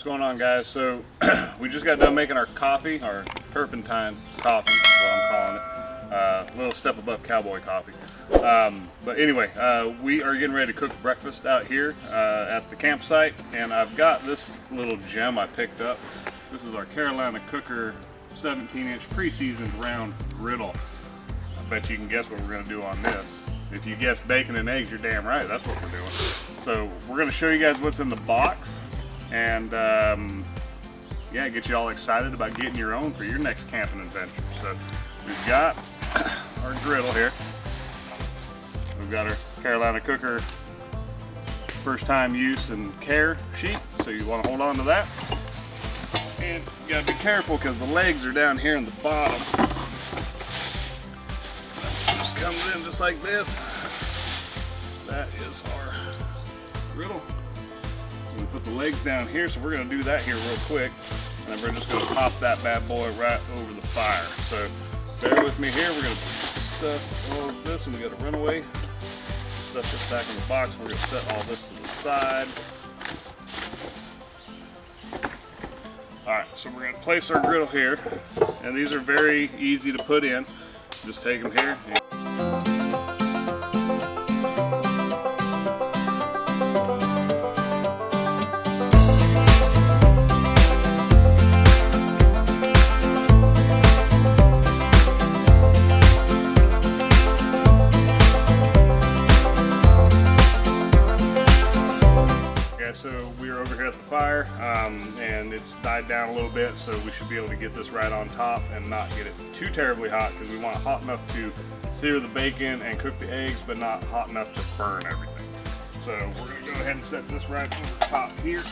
What's going on, guys? So we just got done making our coffee, our turpentine coffee is what I'm calling it. A little step above cowboy coffee. But anyway, we are getting ready to cook breakfast out here at the campsite, and I've got this little gem I picked up. This is our Carolina Cooker 17-inch pre-seasoned round griddle. I bet you can guess what we're going to do on this. If you guess bacon and eggs, you're damn right, that's what we're doing. So we're going to show you guys what's in the box, and yeah, get you all excited about getting your own for your next camping adventure. So we've got our griddle here. We've got our Carolina Cooker first time use and care sheet, so you want to hold on to that. And you gotta be careful because the legs are down here in the bottom. Just comes in just like this. That is our griddle. We put the legs down here, so we're gonna do that here real quick. And then we're just gonna pop that bad boy right over the fire. So bear with me here. We're gonna stuff all of this, and we got a runaway. Stuff this back in the box. We're gonna set all this to the side. Alright, so we're going to place our griddle here, and these are very easy to put in. Just take them here. So we are over here at the fire, and it's died down a little bit, so we should be able to get this right on top and not get it too terribly hot, because we want it hot enough to sear the bacon and cook the eggs, but not hot enough to burn everything. So we're going to go ahead and set this right over the top here.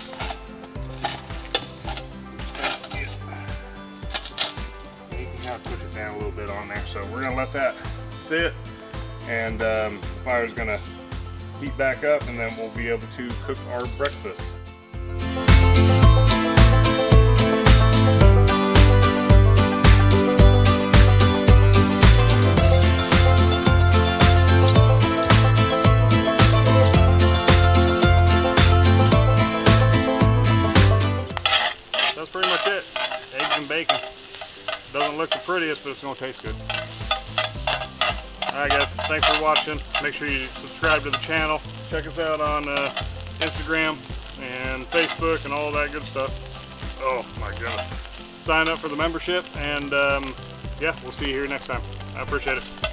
You can kind of push it down a little bit on there. So we're going to let that sit, and the fire is going to heat back up, and then we'll be able to cook our breakfast. That's pretty much it. Eggs and bacon. Doesn't look the prettiest, but it's going to taste good. Alright guys, thanks for watching. Make sure you subscribe to the channel. Check us out on Instagram and Facebook and all that good stuff. Oh my goodness. Sign up for the membership, and yeah, we'll see you here next time. I appreciate it.